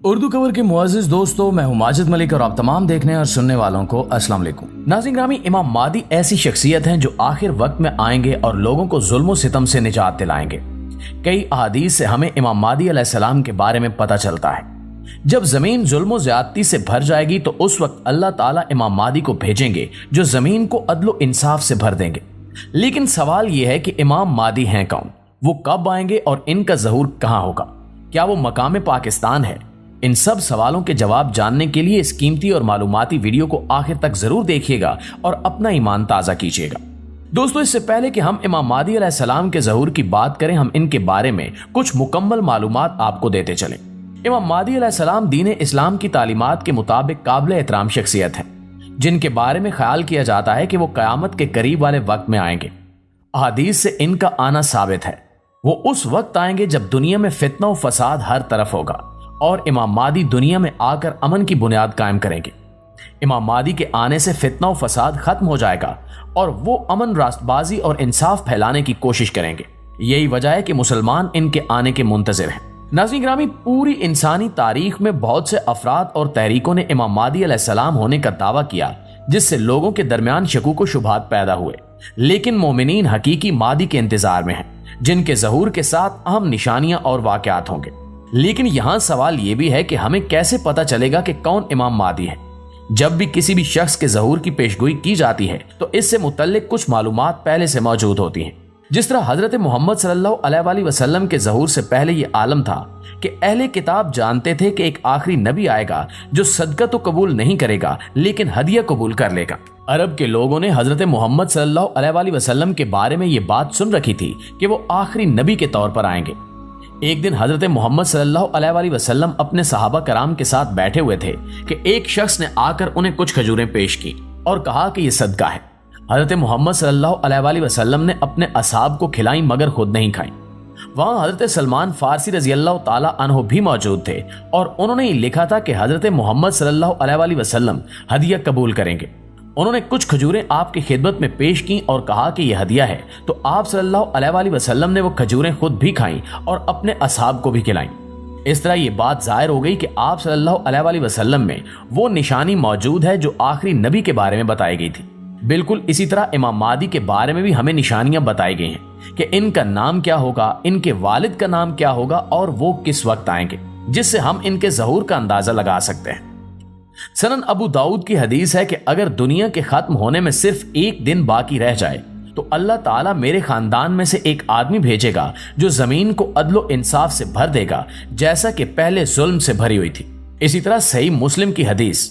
उर्दू खबर के मुअज़्ज़िज़ दोस्तों, मैं हूं माजिद मलिक और आप तमाम देखने और सुनने वालों को अस्सलाम वालेकुम। नाज़रीन ग्रामी, इमाम मादी ऐसी शख्सियत हैं जो आखिर वक्त में आएंगे और लोगों को जुल्म सितम से निजात दिलाएंगे। कई अहादीस से हमें इमाम मादी अलैहिस्सलाम के बारे में पता चलता है। जब जमीन जुल्म ज़्यादती से भर जाएगी तो उस वक्त अल्लाह ताला इमाम मादी को भेजेंगे जो जमीन को अदल इंसाफ से भर देंगे। लेकिन सवाल यह है कि इमाम मादी हैं कौन, वो कब आएंगे और इनका ज़हूर कहाँ होगा, क्या वो मकाम पाकिस्तान है? इन सब सवालों के जवाब जानने के लिए इस कीमती और मालूमाती वीडियो को आखिर तक जरूर देखिएगा और अपना ईमान ताजा कीजिएगा। दोस्तों, इससे पहले कि हम इमाम मादी अलैहिस्सलाम के ज़हूर की बात करें, हम इनके बारे में कुछ मुकम्मल मालूमात आपको देते चलें। इमाम मादी अलैहिस्सलाम दीन इस्लाम की तालीमात के मुताबिक काबिल एहतराम शख्सियत है, जिनके बारे में ख्याल किया जाता है कि वो कयामत के करीब वाले वक्त में आएंगे। अहादीस से इनका आना साबित है। वो उस वक्त आएंगे जब दुनिया में फितना और फसाद हर तरफ होगा और इमाम मादी दुनिया में आकर अमन की बुनियाद कायम करेंगे। इमाम मादी के आने से फितना और फसाद खत्म हो जाएगा और वो अमन, रास्तबाजी और इंसाफ फैलाने की कोशिश करेंगे। यही वजह है कि मुसलमान इनके आने के मुंतजिर हैं। नाज़रीन ग्रामी, पूरी इंसानी तारीख में बहुत से अफराद और तहरीकों ने इमाम मादी अलैहिस्सलाम होने का दावा किया, जिससे लोगों के दरमियान शकूक व शुबहात पैदा हुए। लेकिन मोमिनीन हकीकी मादी के इंतजार में हैं, जिनके ज़हूर के साथ अहम निशानियां और वाक़यात होंगे। लेकिन यहां सवाल यह भी है कि हमें कैसे पता चलेगा कि कौन इमाम मादी है। जब भी किसी भी शख्स के ज़हूर की पेशगोई की जाती है तो इससे मुतल्लिक कुछ मालूमात पहले से मौजूद होती हैं। जिस तरह हजरत मोहम्मद सल्लल्लाहु अलैहि वसल्लम के ज़हूर से पहले यह आलम था कि अहले किताब जानते थे कि एक आखिरी नबी आएगा जो सदका तो कबूल नहीं करेगा लेकिन हदिया कबूल कर लेगा। अरब के लोगों ने हजरत मोहम्मद सल्लल्लाहु अलैहि वसल्लम के बारे में यह बात सुन रखी थी कि वो आखिरी नबी के तौर पर आएंगे। एक दिन हजरत मोहम्मद सल्लल्लाहु अलैहि वसल्लम अपने सहाबा कराम के साथ बैठे हुए थे कि एक शख्स ने आकर उन्हें कुछ खजूरें पेश की और कहा कि यह सदका है। हजरत मोहम्मद सल्लल्लाहु अलैहि वसल्लम ने अपने असहाब को खिलाई मगर खुद नहीं खाई। वहां हजरत सलमान फारसी रजी अल्लाह ताला अन्हु भी मौजूद थे और उन्होंने लिखा था कि हजरत मोहम्मद सल्लल्लाहु अलैहि वसल्लम हदिया कबूल करेंगे। उन्होंने कुछ खजूरें आपकी खिदमत में पेश की और कहा कि यह हदिया है, तो आप सल्लल्लाहु अलैहि वसल्लम ने वो खजूरें खुद भी खाईं और अपने असहाब को भी खिलाईं। इस तरह ये बात जाहिर हो गई कि आप सल्लल्लाहु अलैहि वसल्लम में वो निशानी मौजूद है जो आखिरी नबी के बारे में बताई गई थी। बिल्कुल इसी तरह इमाम मादी के बारे में भी हमें निशानियां बताई गई हैं कि इनका नाम क्या होगा, इनके वालिद का नाम क्या होगा और वो किस वक्त आएंगे, जिससे हम इनके ज़हूर का अंदाजा लगा सकते हैं। सनन अबू दाऊद की हदीस है कि अगर दुनिया के खत्म होने में सिर्फ एक दिन बाकी रह जाए तो अल्लाह ताला मेरे खानदान में से एक आदमी भेजेगा जो जमीन को अदलो इंसाफ से भर देगा, जैसा कि पहले जुल्म से भरी हुई थी। इसी तरह सही मुस्लिम की हदीस,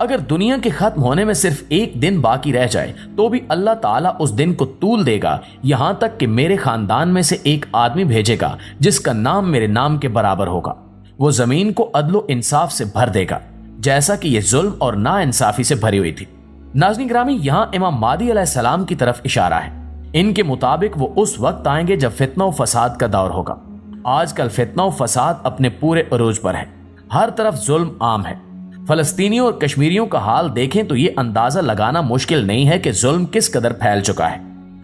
अगर दुनिया के खत्म होने में सिर्फ एक दिन बाकी रह जाए तो भी अल्लाह ताला उस दिन को तूल देगा, यहां तक कि मेरे खानदान में से एक आदमी भेजेगा जिसका नाम मेरे नाम के बराबर होगा। वो जमीन को अदलो इंसाफ से भर देगा, जैसा कि यह जुल्म और नाइंसाफी से भरी हुई थी। नाज़रीन ग्रामी, यहां इमाम मादी अलैहिस्सलाम की तरफ इशारा है। इनके मुताबिक वो उस वक्त आएंगे जब फितना और फसाद का दौर होगा। आजकल फितना और फसाद अपने पूरे अरूज पर है, हर तरफ जुल्म आम है। फलस्तीनियों और कश्मीरियों का हाल देखें तो ये अंदाजा लगाना मुश्किल नहीं है कि जुल्म किस कदर फैल चुका है।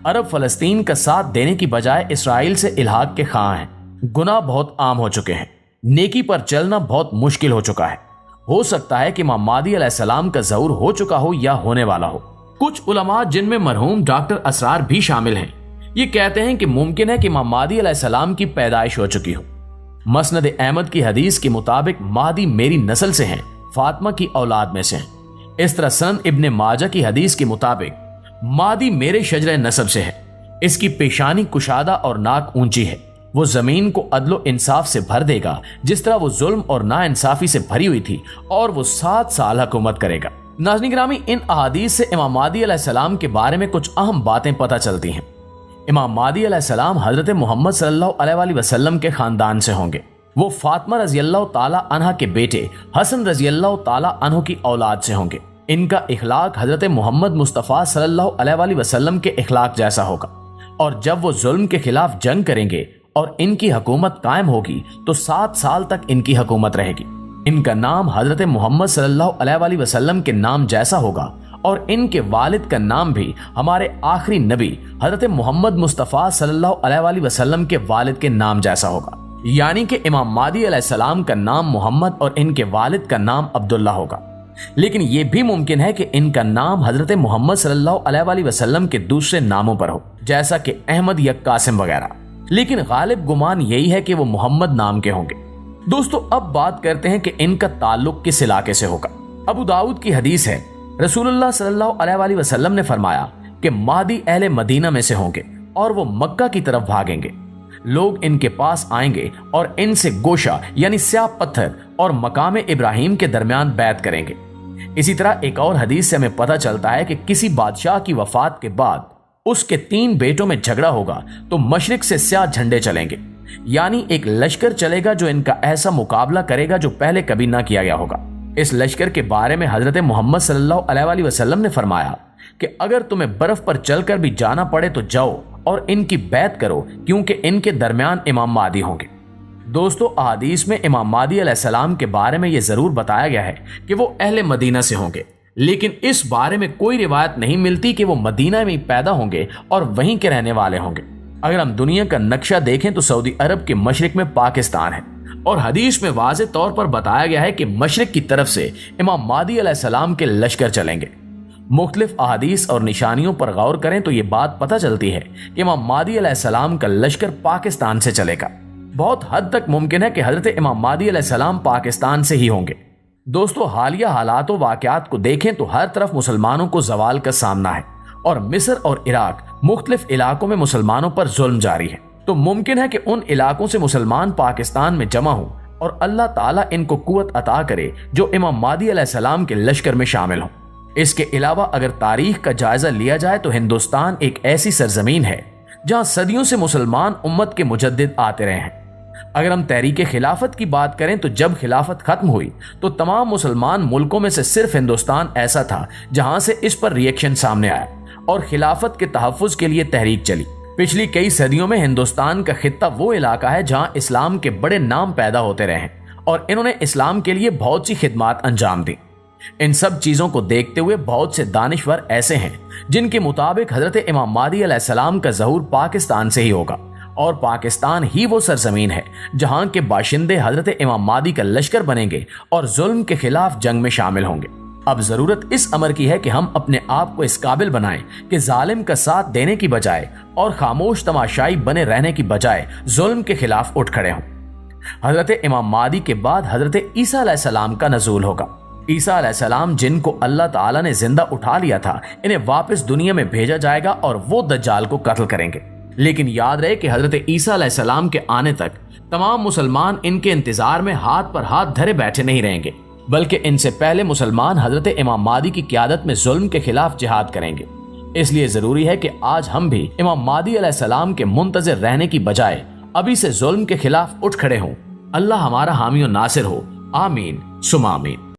अरब फलस्तीन का साथ देने की बजाय इसराइल से इल्हाक के ख्वाह हैं। गुनाह बहुत आम हो चुके हैं, नेकी पर चलना बहुत मुश्किल हो चुका है। हो सकता है कि इमाम मादी अलैहिस्सलाम का ज़हूर हो चुका हो या होने वाला हो। कुछ उलमा, जिनमें मरहूम डॉक्टर असरार भी शामिल हैं, ये कहते हैं कि मुमकिन है कि इमाम मादी अलैहिस्सलाम की पैदाइश हो चुकी हो। मसनद अहमद की हदीस के मुताबिक मादी मेरी नस्ल से हैं, फातिमा की औलाद में से हैं। इस तरह सनन इब्ने माजा की हदीस के मुताबिक मादी मेरे शजरे नसब से है। इसकी पेशानी कुशादा और नाक ऊंची है। वो जमीन को अदलो इंसाफ से भर देगा जिस तरह वो जुल्म और नाइंसाफी से भरी हुई थी, और वो 7 साल हुकूमत करेगा। नाज़रीन ग्रामी, इन अहादीस से इमाम मादी अलैहिस्सलाम के बारे में कुछ अहम बातें पता चलती हैं। इमाम मादी अलैहिस्सलाम हजरत मोहम्मद सल्लल्लाहु अलैहि वसल्लम के खानदान से होंगे। वो फातिमा रजी अल्लाह ताला अन्हा के बेटे हसन रजी अल्लाह ताला अन्हु की औलाद से होंगे। इनका इखलाक हजरत मोहम्मद मुस्तफ़ा सल्लल्लाहु अलैहि वसल्लम के इखलाक जैसा होगा, और जब वो जुल्म के खिलाफ जंग करेंगे और इनकी हुकूमत कायम होगी तो 7 साल तक इनकी हुकूमत रहेगी। इनका नाम हजरत मोहम्मद सल्लल्लाहु अलैहि वसल्लम के नाम जैसा होगा और इनके वालिद का नाम भी हमारे आखिरी नबी हजरत मोहम्मद मुस्तफ़ा सल्लल्लाहु अलैहि वसल्लम के वालिद के नाम जैसा होगा। यानी कि इमाम मादी अलैहिस्सलाम का नाम मोहम्मद और इनके वालिद का नाम अब्दुल्ला होगा। लेकिन यह भी मुमकिन है कि इनका नाम हजरत मोहम्मद सल्लल्लाहु अलैहि वसल्लम के दूसरे नामों पर हो, जैसा कि अहमद या कासिम वगैरह। लेकिन गालिब गुमान यही है कि वो मोहम्मद नाम के होंगे। दोस्तों, अब बात करते हैं कि इनका ताल्लुक किस इलाके से होगा। अबू दाऊद की हदीस है, रसूलुल्लाह सल्लल्लाहु अलैहि वसल्लम ने फरमाया कि मादी अहले मदीना में से होंगे और वो मक्का की तरफ भागेंगे। लोग इनके पास आएंगे और इनसे गोशा यानी स्याह पत्थर और मकाम इब्राहिम के दरमियान बैत करेंगे। इसी तरह एक और हदीस से हमें पता चलता है कि किसी बादशाह की वफात के बाद उसके 3 बेटों में झगड़ा होगा तो मशरिक से स्याह झंडे चलेंगे, यानी एक लश्कर चलेगा जो इनका ऐसा मुकाबला करेगा जो पहले कभी ना किया गया होगा। इस लश्कर के बारे में हजरत मोहम्मद सल्लल्लाहु अलैहि वसल्लम ने फरमाया कि अगर तुम्हें बर्फ पर चलकर भी जाना पड़े तो जाओ और इनकी बैत करो, क्योंकि इनके दरमियान इमाम मादी होंगे। दोस्तों, अहादीस में इमाम मादी अलैहिस्सलाम के बारे में यह जरूर बताया गया है कि वो अहले मदीना से होंगे, लेकिन इस बारे में कोई रिवायत नहीं मिलती कि वो मदीना में पैदा होंगे और वहीं के रहने वाले होंगे। अगर हम दुनिया का नक्शा देखें तो सऊदी अरब के मशरिक में पाकिस्तान है और हदीस में वाज़ेह तौर पर बताया गया है कि मशरिक की तरफ से इमाम मादी अलैहिस्सलाम के लश्कर चलेंगे। मुख्तलिफ अहादीस और निशानियों पर गौर करें तो ये बात पता चलती है कि इमाम मादी अलैहिस्सलाम का लश्कर पाकिस्तान से चलेगा। बहुत हद तक मुमकिन है कि हजरत इमाम मादी अलैहिस्सलाम पाकिस्तान से ही होंगे। दोस्तों, हालिया हालात व वाक़यात को देखें तो हर तरफ मुसलमानों को जवाल का सामना है और मिस्र और इराक मुख्तलिफ इलाकों में मुसलमानों पर जुल्म जारी है। तो मुमकिन है कि उन इलाकों से मुसलमान पाकिस्तान में जमा हो और अल्लाह ताला इनको कुव्वत अता करे जो इमाम मादी अलैहिस्सलाम के लश्कर में शामिल हो। इसके अलावा अगर तारीख का जायजा लिया जाए तो हिंदुस्तान एक ऐसी सरजमीन है जहां सदियों से मुसलमान उम्मत के मुजद्दिद आते रहे हैं। अगर हम तहरीक खिलाफत की बात करें तो जब खिलाफत खत्म हुई तो तमाम मुसलमान मुल्कों में से सिर्फ हिंदुस्तान ऐसा था जहां से इस पर रिएक्शन सामने आया और खिलाफत के तहफ़्फ़ुज़ के लिए तहरीक चली। पिछली कई सदियों में हिंदुस्तान का खित्ता वो इलाका है जहां इस्लाम के बड़े नाम पैदा होते रहे हैं और इन्होंने इस्लाम के लिए बहुत सी खिदमात अंजाम दी। इन सब चीजों को देखते हुए बहुत से दानिशवर ऐसे हैं जिनके मुताबिक हजरत इमाम मादी अलैहिस्सलाम का ज़हूर पाकिस्तान से ही होगा और पाकिस्तान ही वो सरजमीन है जहां के बाशिंदे हजरत इमाम मादी का लश्कर बनेंगे और जुल्म के खिलाफ जंग में शामिल होंगे। अब जरूरत इस अमर की है कि हम अपने आप को इस काबिल बनाएं कि जालिम का साथ देने की बजाय और खामोश तमाशाई बने रहने की बजाय जुल्म के खिलाफ उठ खड़े हों। हजरत इमाम मादी के बाद हजरत ईसा अलैहिस्सलाम का नज़ूल होगा। ईसा अलैहिस्सलाम जिनको अल्लाह ताला ने जिंदा उठा लिया था, इन्हें वापस दुनिया में भेजा जाएगा और वो दज्जाल को कत्ल करेंगे। लेकिन याद रहे कि हजरत ईसा अलैहिस्सलाम के आने तक तमाम मुसलमान इनके इंतजार में हाथ पर हाथ धरे बैठे नहीं रहेंगे, बल्कि इनसे पहले मुसलमान हजरत इमाम मादी की क़यादत में जुल्म के खिलाफ जिहाद करेंगे। इसलिए जरूरी है कि आज हम भी इमाम मादी अलैहिस्सलाम के मुंतज़िर रहने की बजाय अभी से जुल्म के खिलाफ उठ खड़े हों। अल्लाह हमारा हामी और नासिर हो। आमीन सुमा आमीन।